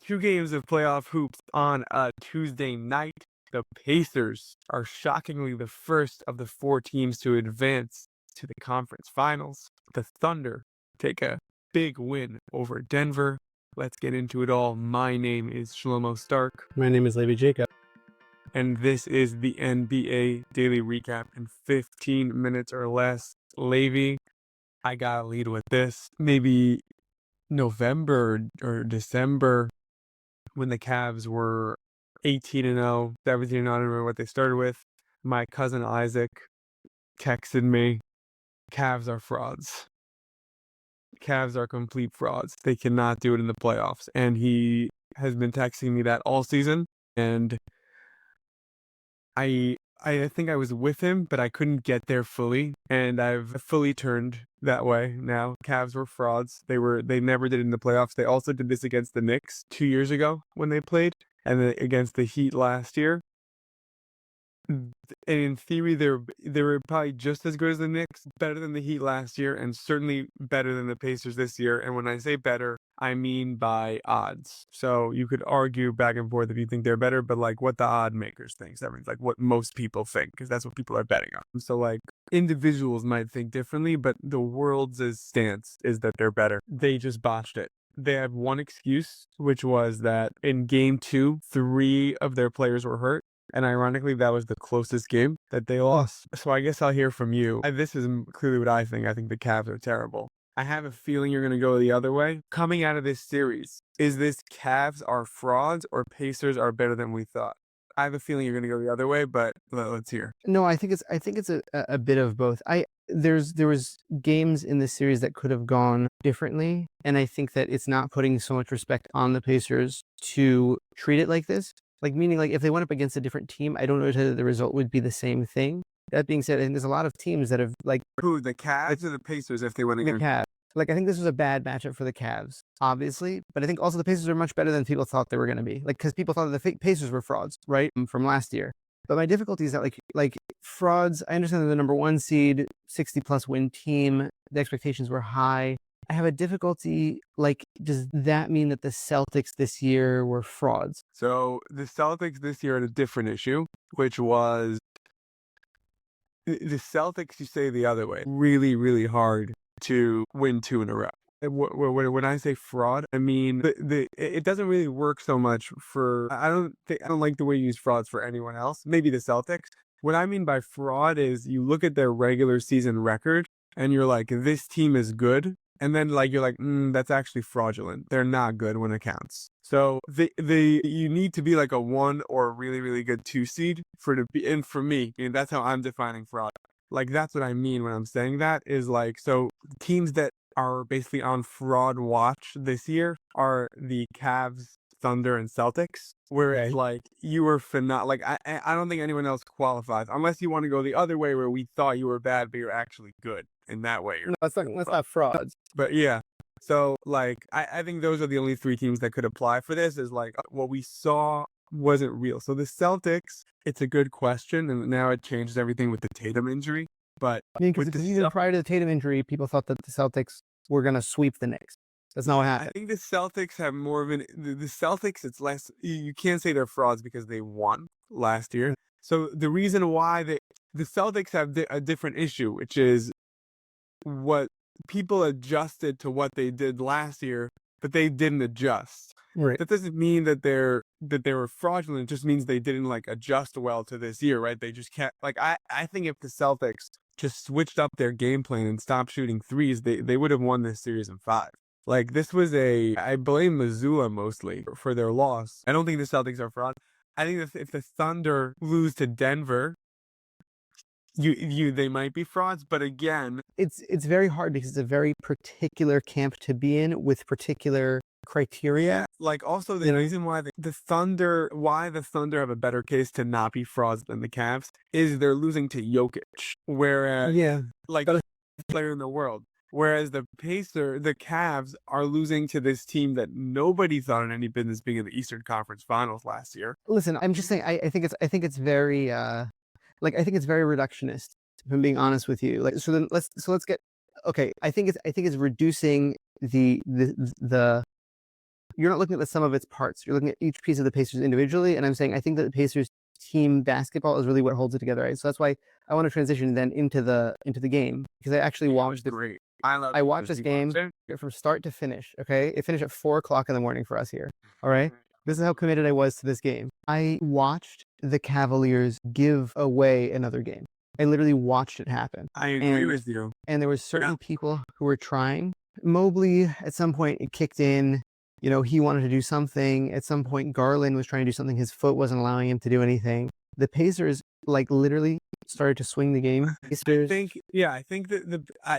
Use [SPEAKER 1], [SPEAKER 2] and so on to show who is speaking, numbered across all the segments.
[SPEAKER 1] Two games of playoff hoops on a Tuesday night. The Pacers are shockingly the first of the four teams to advance to the conference finals. The Thunder take a big win over Denver. Let's get into it all. My name is Shlomo Stark,
[SPEAKER 2] My name is Levi Jacob.
[SPEAKER 1] and this is the NBA Daily Recap in 15 minutes or less. Levi, I gotta lead with this. Maybe November or December, when the Cavs were 18-0, 17-0, I don't remember what they started with. My cousin Isaac texted me, Cavs are frauds. Cavs are complete frauds. They cannot do it in the playoffs. And he has been texting me that all season. And I think I was with him, but I couldn't get there fully. And I've fully turned that way now. Cavs were frauds. They never did it in the playoffs. They also did this against the Knicks 2 years ago when they played, and then against the Heat last year. And in theory, they were probably just as good as the Knicks, better than the Heat last year, and certainly better than the Pacers this year. And when I say better, I mean by odds. So you could argue back and forth if you think they're better, but like what the odd makers think, that means like what most people think, because that's what people are betting on. So like individuals might think differently, but the world's stance is that they're better. They just botched it. They have one excuse, which was that in game 2, 3 of their players were hurt. And ironically, that was the closest game that they lost. So I guess I'll hear from you. This is clearly what I think. I think the Cavs are terrible. I have a feeling you're going to go the other way. Coming out of this series, is this Cavs are frauds or Pacers are better than we thought? I have a feeling you're going to go the other way, but let's hear.
[SPEAKER 2] No, I think it's a bit of both. There was games in this series that could have gone differently, and I think that it's not putting so much respect on the Pacers to treat it like this. Like, meaning, like, if they went up against a different team, I don't know whether the result would be the same thing. That being said, I think there's a lot of teams that have, like,
[SPEAKER 1] Who, the Cavs or the Pacers if they went
[SPEAKER 2] the
[SPEAKER 1] against
[SPEAKER 2] Cavs. Like, I think this was a bad matchup for the Cavs, obviously, but I think also the Pacers are much better than people thought they were going to be. Like, because people thought that the Pacers were frauds, right, from last year. But my difficulty is that, like frauds, I understand they're the number 1 seed, 60-plus win team. The expectations were high. I have a difficulty, like, does that mean that the Celtics this year were frauds?
[SPEAKER 1] So the Celtics this year had a different issue, which was the Celtics, you say the other way, really, really hard to win 2 in a row. When I say fraud, I mean it doesn't really work so much for. I don't like the way you use frauds for anyone else. Maybe the Celtics. What I mean by fraud is you look at their regular season record and you're like, this team is good, and then like you're like, that's actually fraudulent. They're not good when it counts. So you need to be like a 1 or a really, really good 2 seed for to be. And for me, that's how I'm defining fraud. Like that's what I mean when I'm saying that is like, so teams that are basically on fraud watch this year are the Cavs, Thunder, and Celtics. Whereas
[SPEAKER 2] Okay.
[SPEAKER 1] like you were like I don't think anyone else qualifies unless you want to go the other way where we thought you were bad but you're actually good. In that way, you're
[SPEAKER 2] No, that's not frauds.
[SPEAKER 1] but yeah. So like I think those are the only 3 teams that could apply for this. Is like what we saw wasn't real. So the Celtics, it's a good question, and now it changes everything with the Tatum injury. But
[SPEAKER 2] I mean,
[SPEAKER 1] with
[SPEAKER 2] because
[SPEAKER 1] the
[SPEAKER 2] even prior to the Tatum injury, people thought that the Celtics were going to sweep the Knicks. That's not what
[SPEAKER 1] I
[SPEAKER 2] happened.
[SPEAKER 1] think the Celtics have more of the Celtics, it's less, you can't say they're frauds because they won last year. So the reason why the Celtics have a different issue, which is what people adjusted to what they did last year, but they didn't adjust.
[SPEAKER 2] Right.
[SPEAKER 1] That doesn't mean that they were fraudulent. It just means they didn't like adjust well to this year, right? They just can't, like, I think if the Celtics just switched up their game plan and stopped shooting threes, they would have won this series in 5. Like this was I blame Missoula mostly for their loss. I don't think the Celtics are fraud. I think if the Thunder lose to Denver, they might be frauds, but again,
[SPEAKER 2] It's very hard because it's a very particular camp to be in with particular criteria.
[SPEAKER 1] like also the reason why the Thunder have a better case to not be frauds than the Cavs is they're losing to Jokic, whereas like player in the world. Whereas the Cavs are losing to this team that nobody thought in any business being in the Eastern Conference Finals last year.
[SPEAKER 2] Listen, I'm just saying, I think it's very, I think it's very reductionist, if I'm being honest with you. Like, so let's get, okay. I think it's reducing the you're not looking at the sum of its parts. You're looking at each piece of the Pacers individually. And I'm saying I think that the Pacers team basketball is really what holds it together, right? So that's why I want to transition then into the game, because I actually watched this.
[SPEAKER 1] Great. I
[SPEAKER 2] watched this game from start to finish. Okay, it finished at 4 o'clock in the morning for us here. All right, this is how committed I was to this game. I watched the Cavaliers give away another game. I literally watched it happen.
[SPEAKER 1] I agree with you.
[SPEAKER 2] And there were certain people who were trying. Mobley, at some point, it kicked in. You know, he wanted to do something. At some point, Garland was trying to do something. His foot wasn't allowing him to do anything. The Pacers, like, literally started to swing the game.
[SPEAKER 1] I think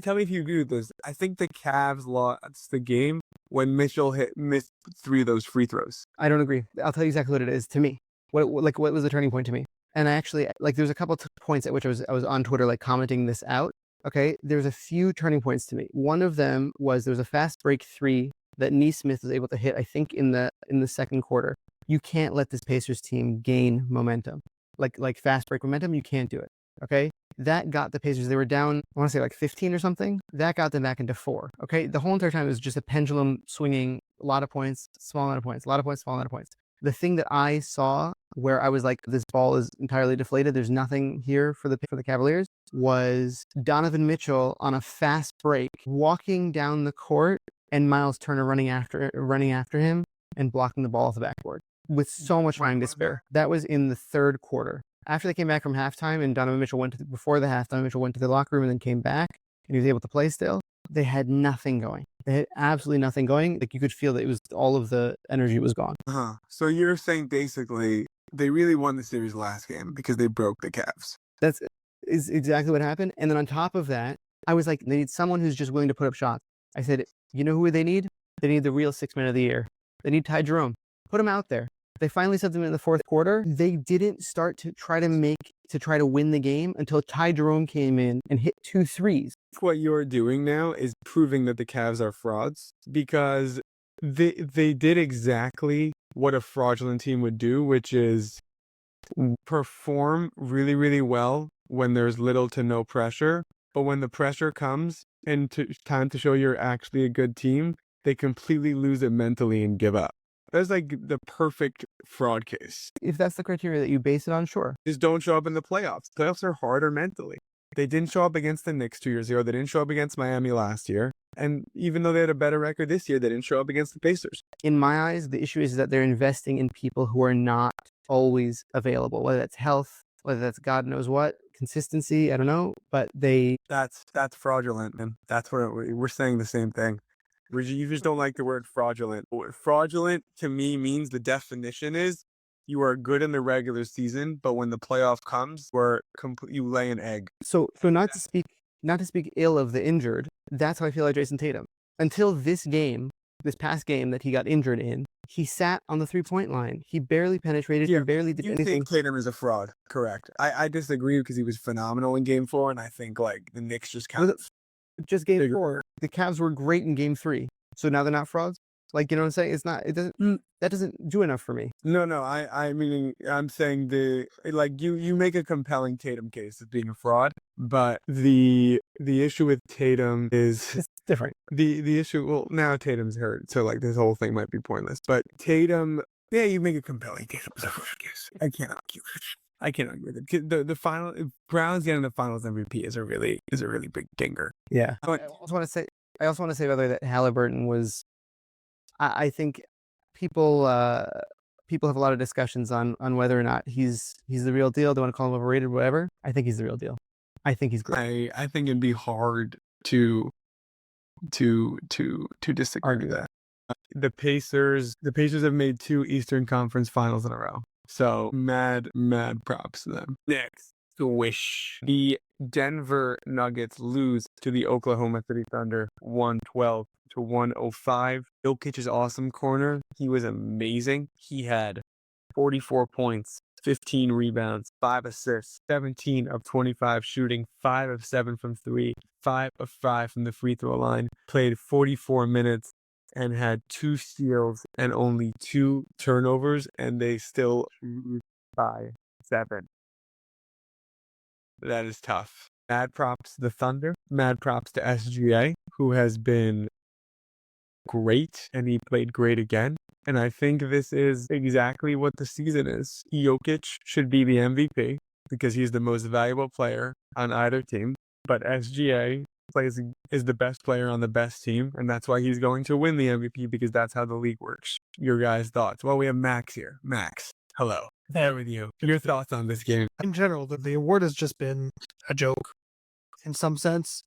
[SPEAKER 1] tell me if you agree with this. I think the Cavs lost the game when Mitchell missed 3 of those free throws.
[SPEAKER 2] I don't agree. I'll tell you exactly what it is to me. What was the turning point to me? And I actually, like, there's a couple points at which I was on Twitter, like, commenting this out. Okay, there's a few turning points to me. One of them was there was a fast break 3 that Neesmith was able to hit, I think, in the second quarter. You can't let this Pacers team gain momentum. Like fast break momentum, you can't do it. Okay? That got the Pacers, they were down, I want to say like 15 or something. That got them back into 4. Okay? The whole entire time it was just a pendulum swinging, a lot of points, small amount of points, a lot of points, small amount of points. The thing that I saw where I was like, this ball is entirely deflated, there's nothing here for the Cavaliers, was Donovan Mitchell on a fast break, walking down the court, and Miles Turner running after him and blocking the ball off the backboard with so much time to spare. That was in the third quarter. After they came back from halftime and Donovan Mitchell before the halftime, Mitchell went to the locker room and then came back and he was able to play still. They had nothing going. They had absolutely nothing going. Like, you could feel that it was all of the energy was gone.
[SPEAKER 1] So you're saying basically they really won the series last game because they broke the Cavs.
[SPEAKER 2] Is exactly what happened. And then on top of that, I was like, they need someone who's just willing to put up shots. I said, you know who they need? They need the real 6 man of the year. They need Ty Jerome. Put him out there. They finally set them in the fourth quarter. They didn't start to try to win the game until Ty Jerome came in and hit 2 threes.
[SPEAKER 1] What you're doing now is proving that the Cavs are frauds, because they did exactly what a fraudulent team would do, which is perform really, really well when there's little to no pressure. But when the pressure comes and time to show you're actually a good team, they completely lose it mentally and give up. That's like the perfect fraud case.
[SPEAKER 2] If that's the criteria that you base it on, sure.
[SPEAKER 1] Just don't show up in the playoffs. Playoffs are harder mentally. They didn't show up against the Knicks 2 years ago. They didn't show up against Miami last year. And even though they had a better record this year, they didn't show up against the Pacers.
[SPEAKER 2] In my eyes, the issue is that they're investing in people who are not always available, whether that's health, whether that's God knows what, consistency, I don't know, but
[SPEAKER 1] that's fraudulent, man. That's where we're saying the same thing. You just don't like the word fraudulent. Fraudulent to me means the definition is you are good in the regular season, but when the playoff comes, you lay an egg.
[SPEAKER 2] So not to speak ill of the injured, that's how I feel like Jason Tatum. Until this past game that he got injured in, he sat on the 3-point line. He barely penetrated. He barely did anything.
[SPEAKER 1] You think Tatum is a fraud? Correct. I disagree because he was phenomenal in Game 4, and I think like the Knicks just
[SPEAKER 2] just Game 4. The Cavs were great in Game 3, so now they're not frauds. Like, you know what I'm saying? That doesn't do enough for me.
[SPEAKER 1] No, I mean, I'm saying you make a compelling Tatum case as being a fraud, but the issue with Tatum is
[SPEAKER 2] it's different.
[SPEAKER 1] The issue, well, now Tatum's hurt, so like this whole thing might be pointless. But Tatum, yeah, you make a compelling Tatum case. I can't argue with it. The final Browns getting the Finals MVP is a really big dinger.
[SPEAKER 2] Yeah. I also want to say by the way that Halliburton was. I think people have a lot of discussions on whether or not he's the real deal. They want to call him overrated, whatever. I think he's the real deal. I think he's great.
[SPEAKER 1] I think it'd be hard to disagree with that. The Pacers have made 2 Eastern Conference Finals in a row. So mad props to them. Next, the Denver Nuggets lose to the Oklahoma City Thunder 112 to 105. Jokic's awesome corner. He was amazing. He had 44 points, 15 rebounds, 5 assists, 17 of 25 shooting, 5 of 7 from 3, 5 of 5 from the free throw line. Played 44 minutes and had 2 steals and only 2 turnovers, and they still lose by 7. That is tough. Mad props to the Thunder. Mad props to SGA, who has been great, and he played great again. And I think this is exactly what the season is. Jokic should be the MVP because he's the most valuable player on either team. But SGA is the best player on the best team, and that's why he's going to win the MVP because that's how the league works. Your guys' thoughts? Well, we have Max here. Max, hello. There with you. Your thoughts on this game?
[SPEAKER 3] In general, the award has just been a joke in some sense.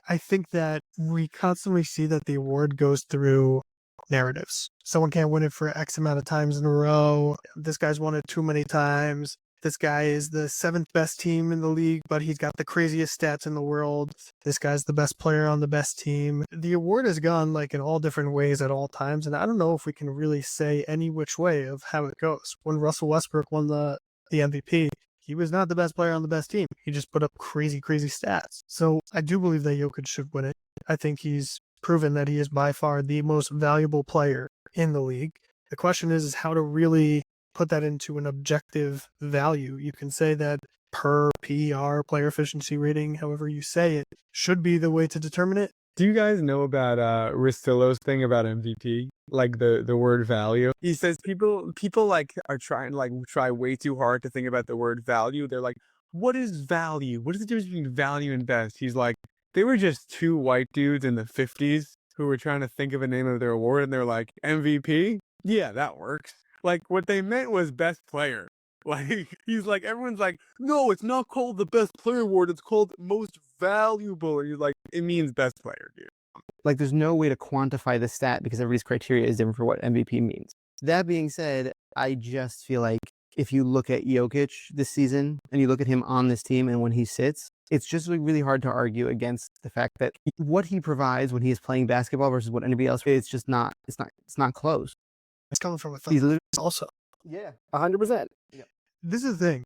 [SPEAKER 3] I think that we constantly see that the award goes through narratives. Someone can't win it for X amount of times in a row. This guy's won it too many times. This guy is the 7th best team in the league, but he's got the craziest stats in the world. This guy's the best player on the best team. The award has gone like in all different ways at all times, and I don't know if we can really say any which way of how it goes. When Russell Westbrook won the MVP, he was not the best player on the best team. He just put up crazy stats. So I do believe that Jokic should win it. I think he's proven that he is by far the most valuable player in the league. The question is how to really put that into an objective value. You can say that per PER, player efficiency rating, however you say it, should be the way to determine it.
[SPEAKER 1] Do you guys know about Ristillo's thing about MVP? Like the word value? He says people like are try way too hard to think about the word value. They're like, what is value? What is the difference between value and best? He's like, they were just two white dudes in the 50s who were trying to think of a name of their award, and they're like, MVP? Yeah, that works. Like, what they meant was best player. Like, he's like, everyone's like, no, it's not called the best player award. It's called most valuable. And he's like, it means best player, dude.
[SPEAKER 2] Like, there's no way to quantify the stat because everybody's criteria is different for what MVP means. That being said, I just feel like if you look at Jokic this season and you look at him on this team and when he sits, it's just really hard to argue against the fact that what he provides when he is playing basketball versus what anybody else, it's just not, it's not close.
[SPEAKER 3] It's coming from a
[SPEAKER 2] He's
[SPEAKER 3] thumb also.
[SPEAKER 2] Yeah, 100%. Yeah.
[SPEAKER 3] This is the thing.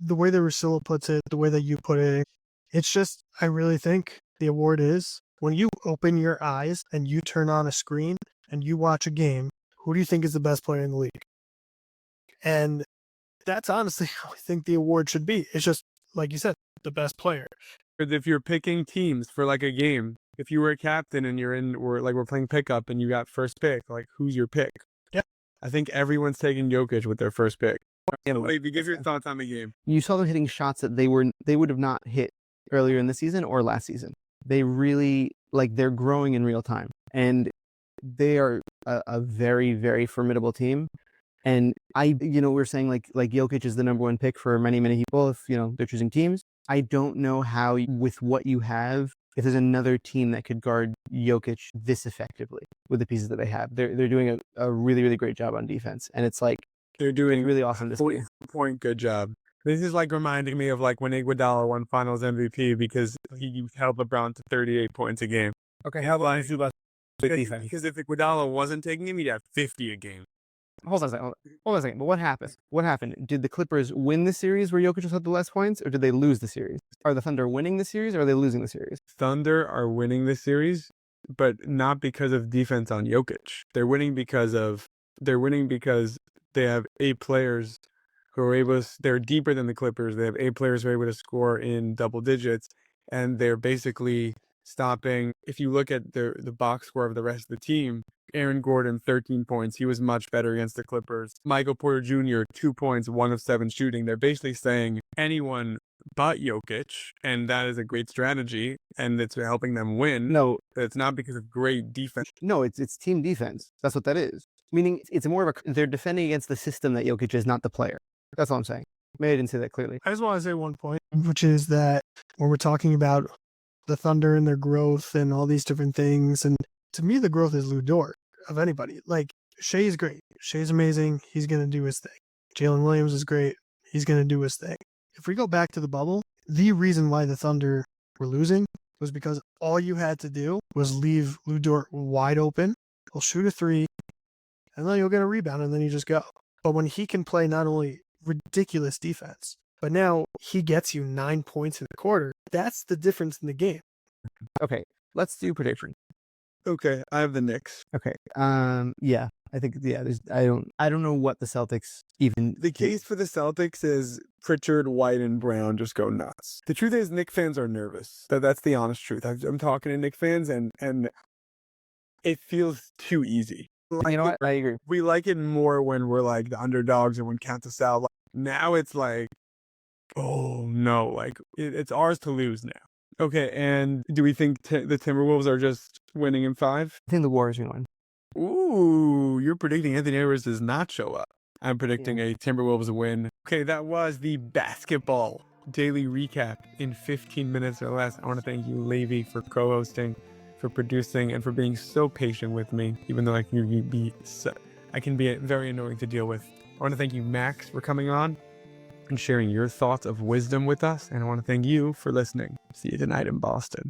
[SPEAKER 3] The way that Russillo puts it, the way that you put it, it's just, I really think the award is when you open your eyes and you turn on a screen and you watch a game, who do you think is the best player in the league? And that's honestly how I think the award should be. It's just, like you said, the best player.
[SPEAKER 1] If you're picking teams for like a game, if you were a captain and we're playing pickup and you got first pick, like who's your pick?
[SPEAKER 3] Yeah.
[SPEAKER 1] I think everyone's taking Jokic with their first pick. Wait, give your thoughts on the game.
[SPEAKER 2] You saw them hitting shots that they would have not hit earlier in the season or last season. They really, like, they're growing in real time. And they are a very, very formidable team. And we're saying like Jokic is the number one pick for many, many people if, they're choosing teams. I don't know how, with what you have, if there's another team that could guard Jokic this effectively with the pieces that they have. They're doing a really, really great job on defense. And it's like, they're doing really awesome to see.
[SPEAKER 1] Good job. This is like reminding me of like when Iguodala won Finals MVP because he held LeBron to 38 points a game.
[SPEAKER 2] Okay, how about I do about defense?
[SPEAKER 1] Because if Iguodala wasn't taking him, he'd have 50 a game.
[SPEAKER 2] Hold on a second. But what happened? What happened? Did the Clippers win the series where Jokic had the less points, or did they lose the series? Are the Thunder winning the series, or are they losing the series?
[SPEAKER 1] Thunder are winning the series, but not because of defense on Jokic. They're winning because they have 8 players who are able to, they're deeper than the Clippers. They have 8 players who are able to score in double digits, and they're basically stopping. If you look at the box score of the rest of the team, Aaron Gordon, 13 points. He was much better against the Clippers. Michael Porter Jr., 2 points, 1 of 7 shooting. They're basically saying anyone but Jokic, and that is a great strategy, and it's helping them win.
[SPEAKER 2] No,
[SPEAKER 1] it's not because of great defense.
[SPEAKER 2] No, it's team defense. That's what that is. Meaning it's more of they're defending against the system that Jokic is, not the player. That's all I'm saying. Maybe I didn't say that clearly.
[SPEAKER 3] I just want to say one point, which is that when we're talking about the Thunder and their growth and all these different things, and to me, the growth is Lou Dort of anybody. Like, Shea's great. Shea's amazing. He's going to do his thing. Jalen Williams is great. He's going to do his thing. If we go back to the bubble, the reason why the Thunder were losing was because all you had to do was leave Lou Dort wide open. He'll shoot a 3, and then you'll get a rebound, and then you just go. But when he can play not only ridiculous defense, but now he gets you 9 points in the quarter, that's the difference in the game.
[SPEAKER 2] Okay, let's do prediction.
[SPEAKER 1] Okay, I have the Knicks.
[SPEAKER 2] Okay, yeah, I think, yeah, I don't know what the Celtics even...
[SPEAKER 1] The case for the Celtics is Pritchard, White, and Brown just go nuts. The truth is Knicks fans are nervous. That's the honest truth. I'm talking to Knicks fans, and it feels too easy.
[SPEAKER 2] You know what? I agree.
[SPEAKER 1] We like it more when we're like the underdogs and when count us out. Like, now it's like, oh no, like it's ours to lose now. Okay, and do we think the Timberwolves are just winning in 5?
[SPEAKER 2] I think the Warriors are going to win.
[SPEAKER 1] Ooh, you're predicting Anthony Edwards does not show up. I'm predicting a Timberwolves win. Okay, that was the basketball daily recap in 15 minutes or less. I want to thank you, Levi, for co-hosting, for producing, and for being so patient with me, even though I can be very annoying to deal with. I want to thank you, Max, for coming on and sharing your thoughts of wisdom with us. And I want to thank you for listening. See you tonight in Boston.